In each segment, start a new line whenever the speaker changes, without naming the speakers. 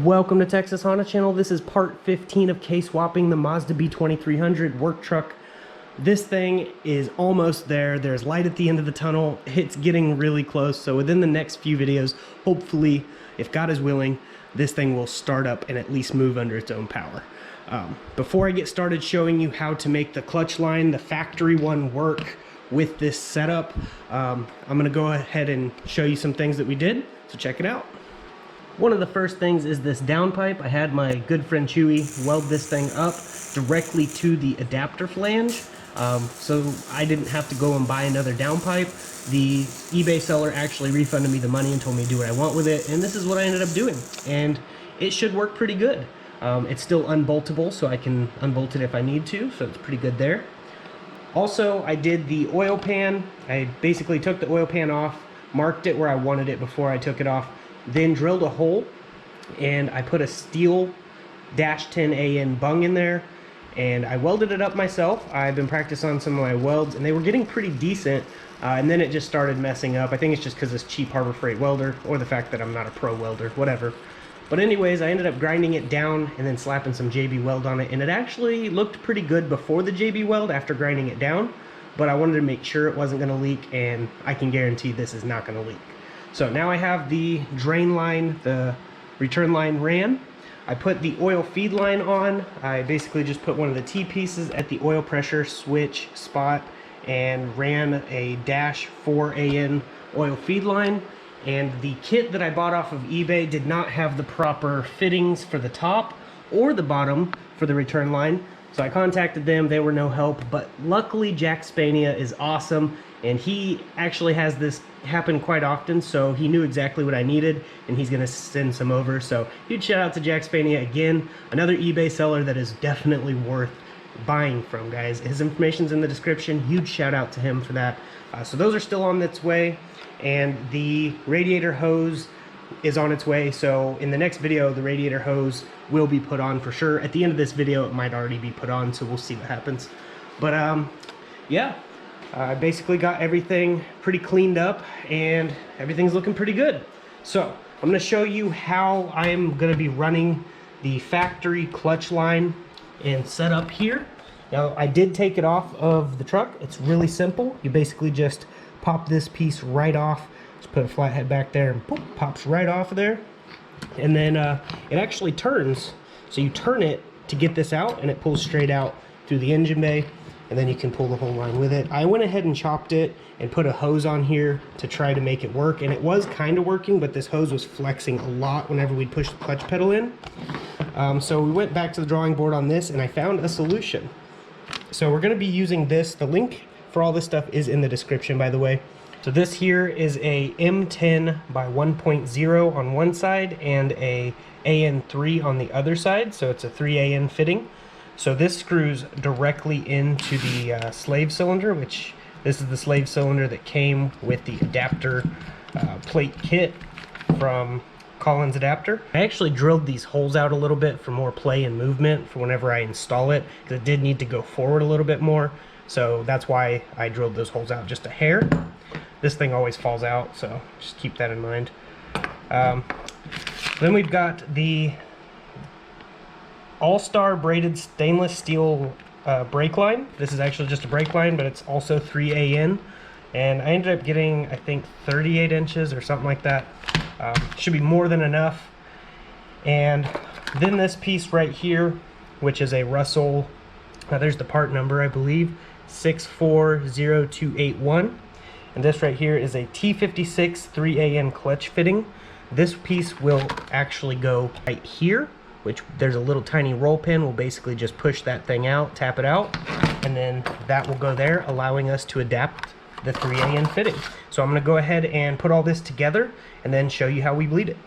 Welcome to Texas Honda Channel. This is part 15 of K-swapping the Mazda B2300 work truck. This thing is almost there. There's light at the end of the tunnel. It's getting really close. So within the next few videos, hopefully, if God is willing, this thing will start up and at least move under its own power. Before I get started showing you how to make the clutch line, the factory one, work with this setup, I'm gonna go ahead and show you some things that we did. So check it out. One of the first things is this downpipe. I had my good friend Chewy weld this thing up directly to the adapter flange, so I didn't have to go and buy another downpipe. The eBay seller actually refunded me the money and told me to do what I want with it, and this is what I ended up doing. And it should work pretty good. It's still unboltable, so I can unbolt it if I need to, so it's pretty good there. Also, I did the oil pan. I basically took the oil pan off, marked it where I wanted it before I took it off, then drilled a hole, and I put a steel -10 AN bung in there, and I welded it up myself. I've been practicing on some of my welds, and they were getting pretty decent, and then it just started messing up. I think it's just because it's cheap Harbor Freight welder, or the fact that I'm not a pro welder, whatever. But anyways, I ended up grinding it down and then slapping some JB weld on it, and it actually looked pretty good before the JB weld after grinding it down, but I wanted to make sure it wasn't going to leak, and I can guarantee this is not going to leak. So now I have the drain line, the return line ran. I put the oil feed line on. I basically just put one of the T-pieces at the oil pressure switch spot and ran a -4 AN oil feed line. And the kit that I bought off of eBay did not have the proper fittings for the top or the bottom for the return line. So I contacted them, they were no help, but luckily Jackspania is awesome, and he actually has this happen quite often, so he knew exactly what I needed, and he's gonna send some over. So huge shout out to Jackspania again, another eBay seller that is definitely worth buying from, guys. His information's in the description. Huge shout out to him for that. So those are still on its way, and the radiator hose is on its way. So in the next video, the radiator hose will be put on for sure. At the end of this video, it might already be put on, so we'll see what happens. But yeah, I basically got everything pretty cleaned up, and everything's looking pretty good. So I'm gonna show you how I'm gonna be running the factory clutch line and set up here. Now, I did take it off of the truck. It's really simple. You basically just pop this piece right off. Just put a flathead back there, and poof, pops right off of there. And then it actually turns. So you turn it to get this out, and it pulls straight out through the engine bay, and then you can pull the whole line with it. I went ahead and chopped it and put a hose on here to try to make it work, and it was kind of working, but this hose was flexing a lot whenever we'd push the clutch pedal in. So we went back to the drawing board on this, and I found a solution. So we're going to be using this. The link for all this stuff is in the description, by the way. So this here is a M10 by 1.0 on one side and a AN3 on the other side. So it's a 3 AN fitting. So this screws directly into the slave cylinder, which this is the slave cylinder that came with the adapter plate kit from Collins Adapter. I actually drilled these holes out a little bit for more play and movement for whenever I install it, because it did need to go forward a little bit more. So that's why I drilled those holes out just a hair. This thing always falls out, so just keep that in mind. Then we've got the All-Star braided stainless steel brake line. This is actually just a brake line, but it's also 3 AN. And I ended up getting, I think, 38 inches or something like that. Should be more than enough. And then this piece right here, which is a Russell, there's the part number, I believe, 640281. And this right here is a T56 3 AN clutch fitting. This piece will actually go right here, which there's a little tiny roll pin. We'll basically just push that thing out, tap it out, and then that will go there, allowing us to adapt the 3 AN fitting. So I'm gonna go ahead and put all this together and then show you how we bleed it.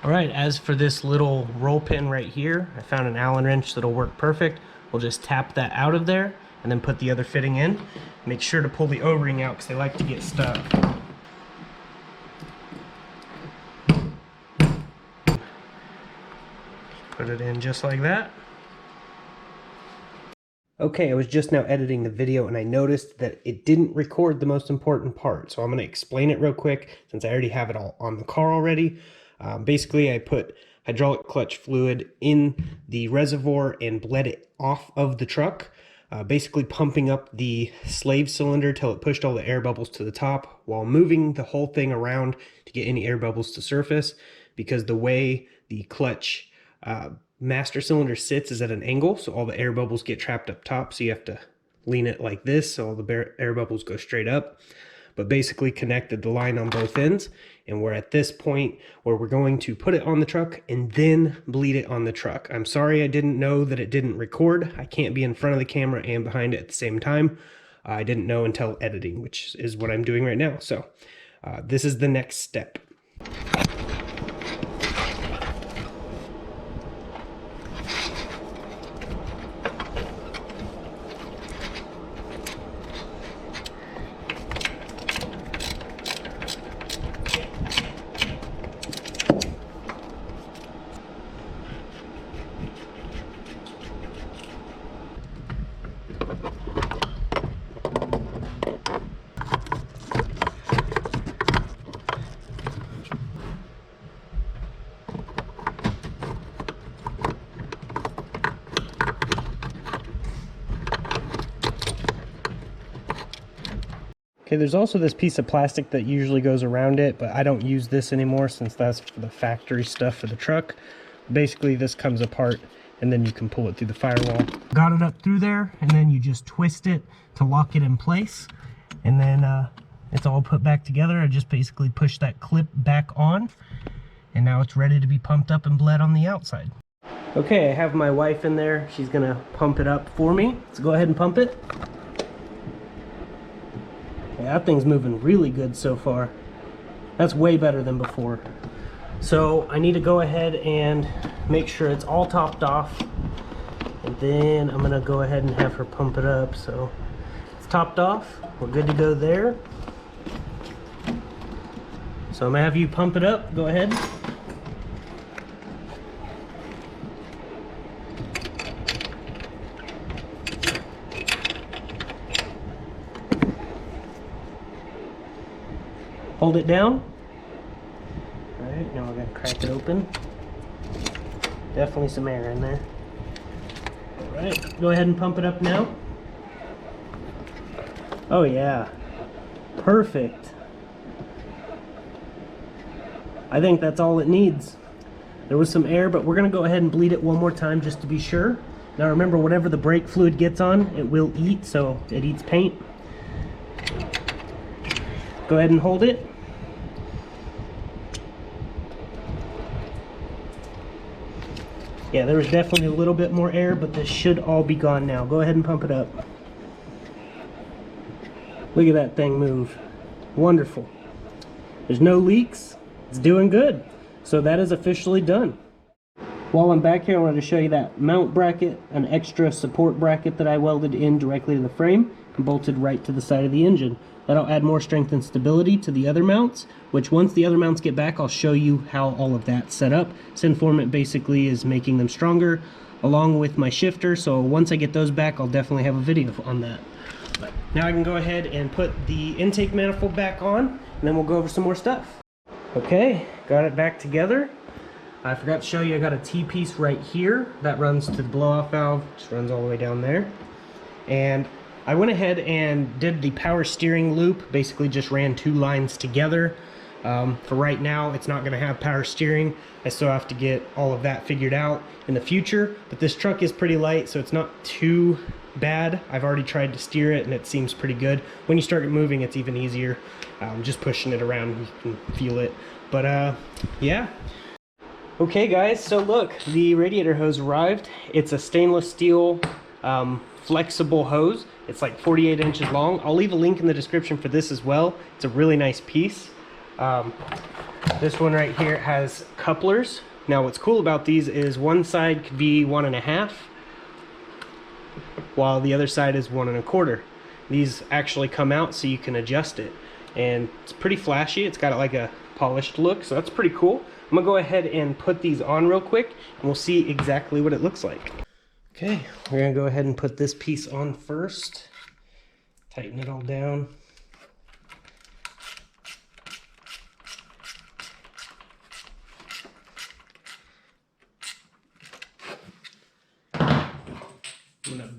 All right, as for this little roll pin right here, I found an Allen wrench that'll work perfect. We'll just tap that out of there and then put the other fitting in. Make sure to pull the O-ring out because they like to get stuck. Put it in just like that. Okay, I was just now editing the video and I noticed that it didn't record the most important part. So I'm going to explain it real quick since I already have it all on the car already. Basically, I hydraulic clutch fluid in the reservoir and bled it off of the truck, basically pumping up the slave cylinder till it pushed all the air bubbles to the top while moving the whole thing around to get any air bubbles to surface, because the way the clutch master cylinder sits is at an angle, so all the air bubbles get trapped up top, so you have to lean it like this so all the air bubbles go straight up. But basically connected the line on both ends, and we're at this point where we're going to put it on the truck and then bleed it on the truck. I'm sorry I didn't know that it didn't record. I can't be in front of the camera and behind it at the same time. I didn't know until editing, which is what I'm doing right now. So this is the next step. Okay, there's also this piece of plastic that usually goes around it, but I don't use this anymore since that's for the factory stuff for the truck. Basically, this comes apart and then you can pull it through the firewall. Got it up through there, and then you just twist it to lock it in place. And then it's all put back together. I just basically push that clip back on, and now it's ready to be pumped up and bled on the outside. Okay, I have my wife in there. She's gonna pump it up for me. Let's go ahead and pump it. Yeah, that thing's moving really good so far. That's way better than before. So I need to go ahead and make sure it's all topped off, and then I'm gonna go ahead and have her pump it up. So it's topped off, we're good to go there. So I'm gonna have you pump it up, go ahead. Hold it down. All right, now we're gonna crack it open. Definitely some air in there. All right, go ahead and pump it up now. Oh yeah, perfect. I think that's all it needs. There was some air, but we're gonna go ahead and bleed it one more time just to be sure. Now remember, whatever the brake fluid gets on, it will eat, so it eats paint. Go ahead and hold it. Yeah, there was definitely a little bit more air, but this should all be gone now. Go ahead and pump it up. Look at that thing move. Wonderful. There's no leaks. It's doing good. So that is officially done. While I'm back here, I wanted to show you that mount bracket, an extra support bracket that I welded in directly to the frame and bolted right to the side of the engine. That'll add more strength and stability to the other mounts, which once the other mounts get back, I'll show you how all of that's set up. Synformant basically is making them stronger along with my shifter, so once I get those back, I'll definitely have a video on that. But now I can go ahead and put the intake manifold back on, and then we'll go over some more stuff. Okay, got it back together. I forgot to show you, I got a T-piece right here that runs to the blow-off valve, just runs all the way down there. And I went ahead and did the power steering loop, basically just ran two lines together. For right now, it's not going to have power steering. I still have to get all of that figured out in the future, but this truck is pretty light, so it's not too bad. I've already tried to steer it and it seems pretty good. When you start it moving, it's even easier. Just pushing it around, you can feel it. But yeah. Okay guys, so look, the radiator hose arrived. It's a stainless steel flexible hose. It's like 48 inches long. I'll leave a link in the description for this as well. It's a really nice piece. This one right here has couplers. Now what's cool about these is one side could be 1.5, while the other side is 1.25. These actually come out so you can adjust it, and it's pretty flashy. It's got like a polished look, so that's pretty cool. I'm gonna go ahead and put these on real quick and we'll see exactly what it looks like. Okay, we're gonna go ahead and put this piece on first. Tighten it all down.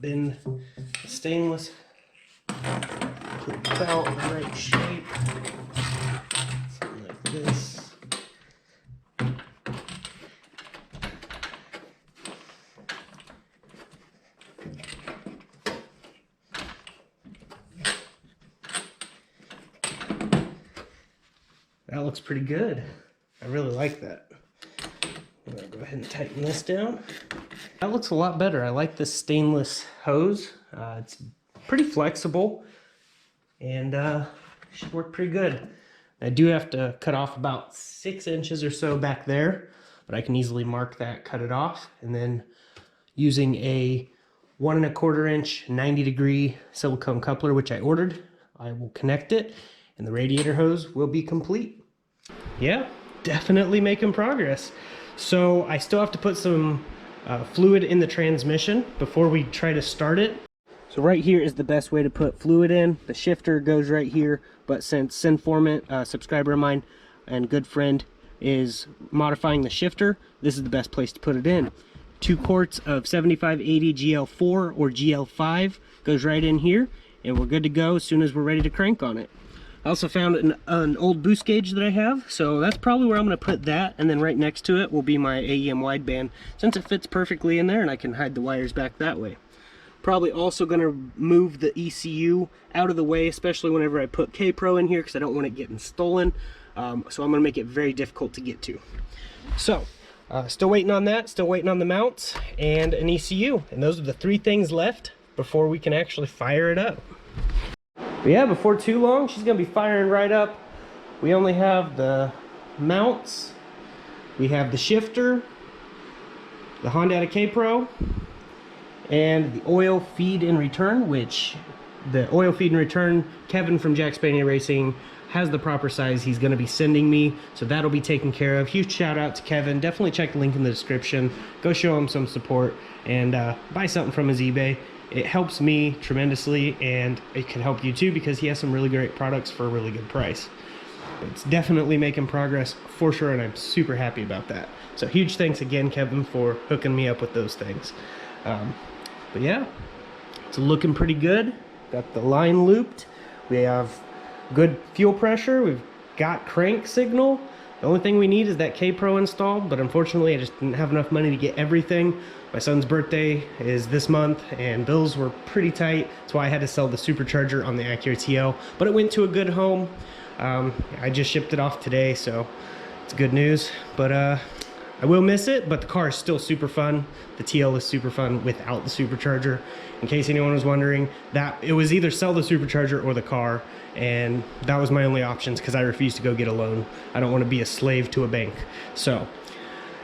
bend the stainless, put it about the right shape, something like this. That looks pretty good. I really like that. I'm gonna go ahead and tighten this down. That looks a lot better. I like this stainless hose. It's pretty flexible and should work pretty good. I do have to cut off about 6 inches or so back there, but I can easily mark that, cut it off, and then using a 1 1/4 inch 90-degree silicone coupler, which I ordered, I will connect it and the radiator hose will be complete. Yeah, definitely making progress. So I still have to put some fluid in the transmission before we try to start it. So right here is the best way to put fluid in. The shifter goes right here, but since Sinformant, a subscriber of mine and good friend, is modifying the shifter, this is the best place to put it in. 2 quarts of 7580 GL4 or GL5 goes right in here, and we're good to go as soon as we're ready to crank on it. I also found an old boost gauge that I have, so that's probably where I'm going to put that, and then right next to it will be my AEM wideband, since it fits perfectly in there and I can hide the wires back that way. Probably also going to move the ECU out of the way, especially whenever I put K-Pro in here, because I don't want it getting stolen, so I'm going to make it very difficult to get to. So, still waiting on that, still waiting on the mounts and an ECU, and those are the 3 things left before we can actually fire it up. But yeah, before too long, she's gonna be firing right up. We only have the mounts, we have the shifter, the Honda K-Pro, and the oil feed and return, which the oil feed and return, Kevin from Jackspania Racing has the proper size he's gonna be sending me, so that'll be taken care of. Huge shout out to Kevin. Definitely check the link in the description. Go show him some support and buy something from his eBay. It helps me tremendously, and it can help you too because he has some really great products for a really good price. It's definitely making progress for sure, and I'm super happy about that. So huge thanks again, Kevin, for hooking me up with those things. But yeah, it's looking pretty good. Got the line looped. We have good fuel pressure. We've got crank signal. The only thing we need is that K-Pro installed, but unfortunately I just didn't have enough money to get everything. My son's birthday is this month and bills were pretty tight. That's why I had to sell the supercharger on the Acura TL, but it went to a good home. I just shipped it off today, so it's good news. But I will miss it, but the car is still super fun. The TL is super fun without the supercharger. In case anyone was wondering, that it was either sell the supercharger or the car, and that was my only options because I refused to go get a loan. I don't want to be a slave to a bank. So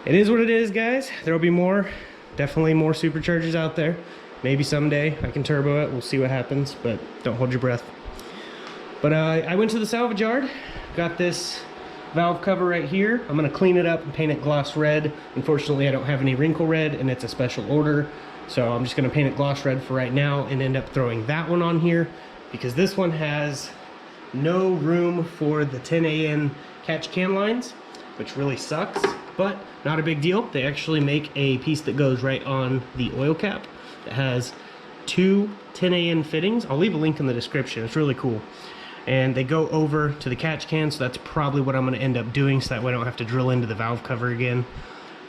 it is what it is, guys. There'll be more, definitely more superchargers out there. Maybe someday I can turbo it. We'll see what happens, but don't hold your breath. But I went to the salvage yard, got this valve cover right here. I'm gonna clean it up and paint it gloss red. Unfortunately, I don't have any wrinkle red and it's a special order. So I'm just gonna paint it gloss red for right now and end up throwing that one on here because this one has no room for the 10AN catch can lines, which really sucks, but not a big deal. They actually make a piece that goes right on the oil cap that has 2 10AN fittings. I'll leave a link in the description. It's really cool. And they go over to the catch can, so that's probably what I'm going to end up doing, so that way I don't have to drill into the valve cover again,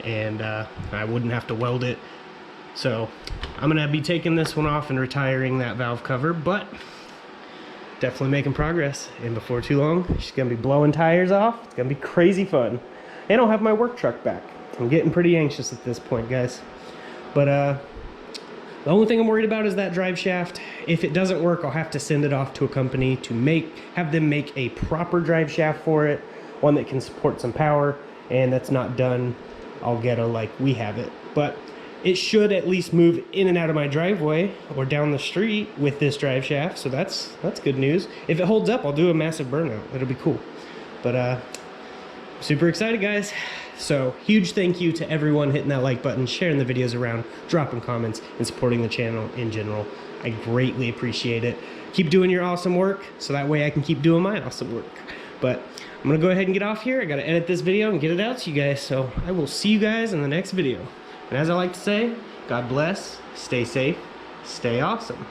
and I wouldn't have to weld it. So I'm going to be taking this one off and retiring that valve cover, but definitely making progress, and before too long she's going to be blowing tires off. It's going to be crazy fun, and I'll have my work truck back. I'm getting pretty anxious at this point, guys. But the only thing I'm worried about is that drive shaft. If it doesn't work, I'll have to send it off to a company to have them make a proper drive shaft for it, one that can support some power, and that's not done, I'll get a like we have it. But it should at least move in and out of my driveway or down the street with this drive shaft, so that's good news. If it holds up, I'll do a massive burnout. It'll be cool. But super excited, guys. So huge thank you to everyone hitting that like button, sharing the videos around, dropping comments, and supporting the channel in general. I greatly appreciate it. Keep doing your awesome work so that way I can keep doing my awesome work. But I'm gonna go ahead and get off here. I gotta edit this video and get it out to you guys. So I will see you guys in the next video. And as I like to say, God bless, stay safe, stay awesome.